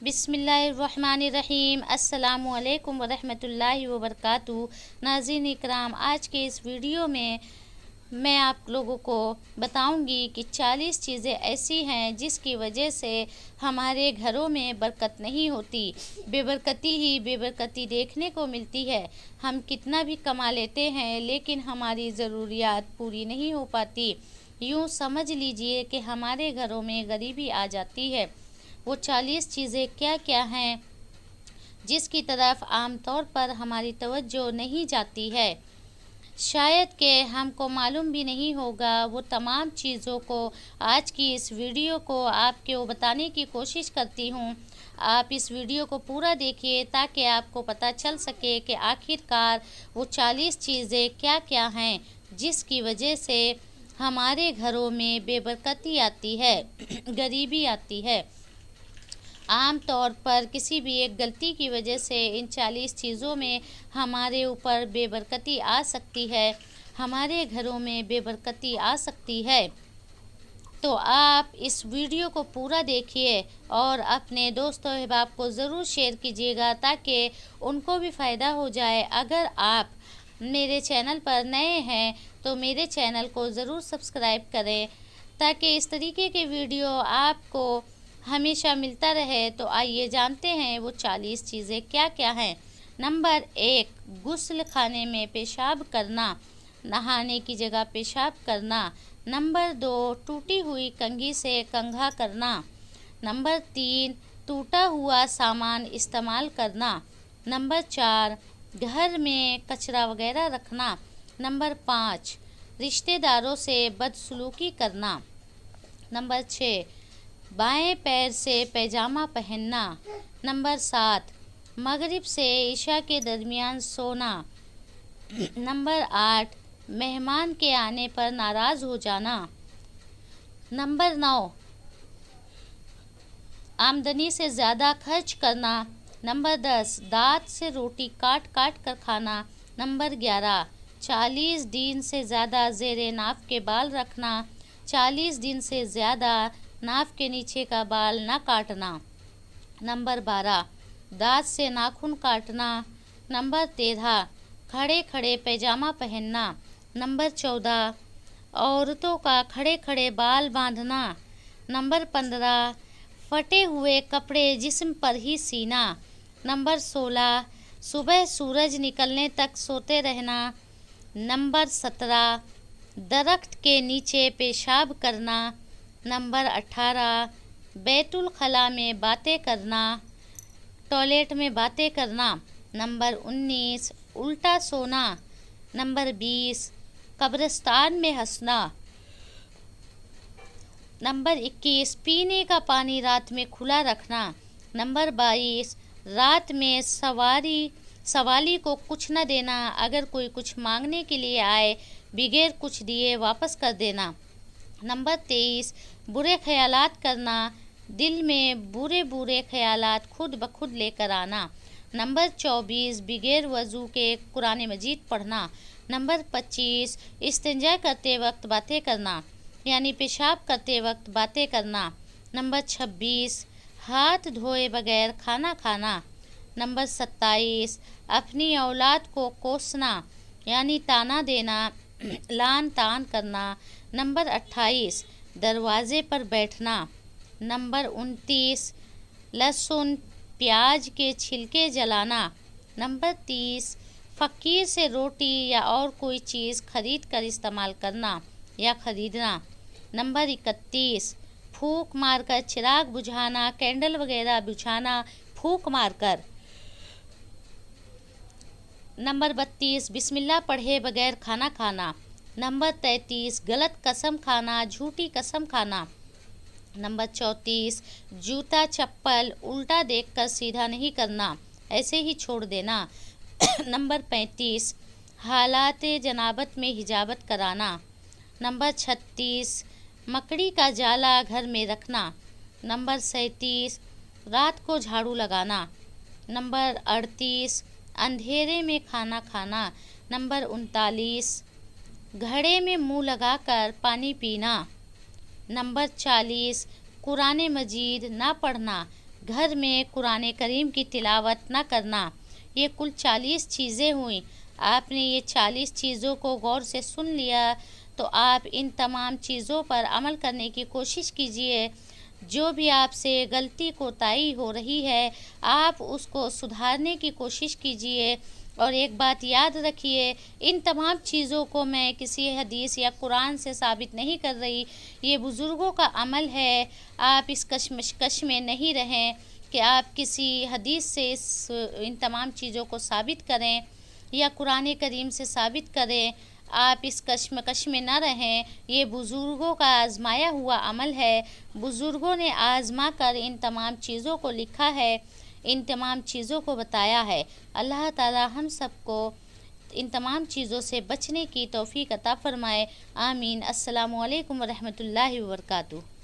बिस्मिल्लाहिर्रहमानिर्रहीम। अस्सलामु अलैकुम वरहमतुल्लाहि वबरकातुहू। नाज़रीन इकराम, आज के इस वीडियो में मैं आप लोगों को बताऊंगी कि 40 चीज़ें ऐसी हैं जिसकी वजह से हमारे घरों में बरकत नहीं होती, बेबरकती ही बेबरकती देखने को मिलती है। हम कितना भी कमा लेते हैं लेकिन हमारी ज़रूरियात पूरी नहीं हो पाती। यूँ समझ लीजिए कि हमारे घरों में गरीबी आ जाती है। वो 40 चीज़ें क्या क्या हैं जिसकी तरफ आम तौर पर हमारी तवज्जो नहीं जाती है, शायद कि हमको मालूम भी नहीं होगा। वो तमाम चीज़ों को आज की इस वीडियो को आपको बताने की कोशिश करती हूँ। आप इस वीडियो को पूरा देखिए ताकि आपको पता चल सके कि आखिरकार वो 40 चीज़ें क्या क्या हैं जिसकी वजह से हमारे घरों में बेबरकती आती है, गरीबी आती है। आम तौर पर किसी भी एक गलती की वजह से इन 40 चीज़ों में हमारे ऊपर बेबरकती आ सकती है, हमारे घरों में बेबरकती आ सकती है। तो आप इस वीडियो को पूरा देखिए और अपने दोस्तों अहबाब को ज़रूर शेयर कीजिएगा ताकि उनको भी फ़ायदा हो जाए। अगर आप मेरे चैनल पर नए हैं तो मेरे चैनल को ज़रूर सब्सक्राइब करें ताकि इस तरीके के वीडियो आपको हमेशा मिलता रहे। तो आइए जानते हैं वो 40 चीज़ें क्या क्या हैं। नंबर 1, गुस्ल खाने में पेशाब करना, नहाने की जगह पेशाब करना। नंबर 2, टूटी हुई कंघी से कंघा करना। नंबर 3, टूटा हुआ सामान इस्तेमाल करना। नंबर 4, घर में कचरा वगैरह रखना। नंबर 5, रिश्तेदारों से बदसलूकी करना। नंबर 6, बाएं पैर से पैजामा पहनना। नंबर 7, मगरिब से इशा के दरमियान सोना। नंबर 8, मेहमान के आने पर नाराज़ हो जाना। नंबर 9, आमदनी से ज़्यादा खर्च करना। नंबर 10, दांत से रोटी काट काट कर खाना। नंबर 11, 40 दिन से ज़्यादा ज़ेरे नाफ के बाल रखना। 40 दिन से ज़्यादा नाफ के नीचे का बाल न काटना। नंबर 12, दांत से नाखून काटना। नंबर 13, खड़े खड़े पैजामा पहनना। नंबर 14, औरतों का खड़े खड़े बाल बांधना। नंबर 15, फटे हुए कपड़े जिस्म पर ही सीना। नंबर 16, सुबह सूरज निकलने तक सोते रहना। नंबर 17, दरख्त के नीचे पेशाब करना। नंबर 18, बैतुल खला में बातें करना, टॉयलेट में बातें करना। नंबर 19, उल्टा सोना। नंबर 20, कब्रिस्तान में हंसना। नंबर 21, पीने का पानी रात में खुला रखना। नंबर 22, रात में सवाली को कुछ न देना। अगर कोई कुछ मांगने के लिए आए बगैर कुछ दिए वापस कर देना। नंबर 23, बुरे ख्यालात करना, दिल में बुरे बुरे ख्यालात खुद ब खुद लेकर आना। नंबर 24, बगैर वज़ू के कुरान मजीद पढ़ना। नंबर 25, इस्तिंजा करते वक्त बातें करना, यानी पेशाब करते वक्त बातें करना। नंबर 26, हाथ धोए बगैर खाना खाना। नंबर 27, अपनी औलाद को कोसना, यानी ताना देना, लान तान करना। नंबर 28, दरवाज़े पर बैठना। नंबर 29, लहसुन प्याज के छिलके जलाना। नंबर 30, फ़कीर से रोटी या और कोई चीज़ खरीद कर इस्तेमाल करना या ख़रीदना। नंबर 31, फूंक मारकर चिराग बुझाना, कैंडल वगैरह बुझाना फूंक मारकर। नंबर 32, बिस्मिल्लाह पढ़े बगैर खाना खाना। नंबर 33, गलत कसम खाना, झूठी कसम खाना। नंबर 34, जूता चप्पल उल्टा देखकर सीधा नहीं करना, ऐसे ही छोड़ देना। नंबर 35, हालात जनाबत में हिजाबत कराना। नंबर 36, मकड़ी का जाला घर में रखना। नंबर 37, रात को झाड़ू लगाना। नंबर 38, अंधेरे में खाना खाना। नंबर 39, घड़े में मुंह लगाकर पानी पीना। नंबर 40, कुरान मजीद ना पढ़ना, گھر میں قرآن کریم کی تلاوت نہ کرنا۔ یہ کل 40 چیزیں ہوئیں۔ آپ نے یہ 40 چیزوں کو غور سے سن لیا تو آپ ان تمام چیزوں پر عمل کرنے کی کوشش کیجئے۔ جو بھی آپ سے غلطی کوتاہی ہو رہی ہے آپ اس کو سدھارنے کی کوشش کیجئے۔ اور ایک بات یاد رکھیے، ان تمام چیزوں کو میں کسی حدیث یا قرآن سے ثابت نہیں کر رہی، یہ بزرگوں کا عمل ہے۔ آپ اس کشمکش میں نہیں رہیں کہ آپ کسی حدیث سے ان تمام چیزوں کو ثابت کریں یا قرآن کریم سے ثابت کریں۔ آپ اس کشمکش میں نہ رہیں، یہ بزرگوں کا آزمایا ہوا عمل ہے۔ بزرگوں نے آزما کر ان تمام چیزوں کو لکھا ہے، ان تمام چیزوں کو بتایا ہے۔ اللہ تعالی ہم سب کو ان تمام چیزوں سے بچنے کی توفیق عطا فرمائے، آمین۔ السلام علیکم ورحمۃ اللہ وبرکاتہ۔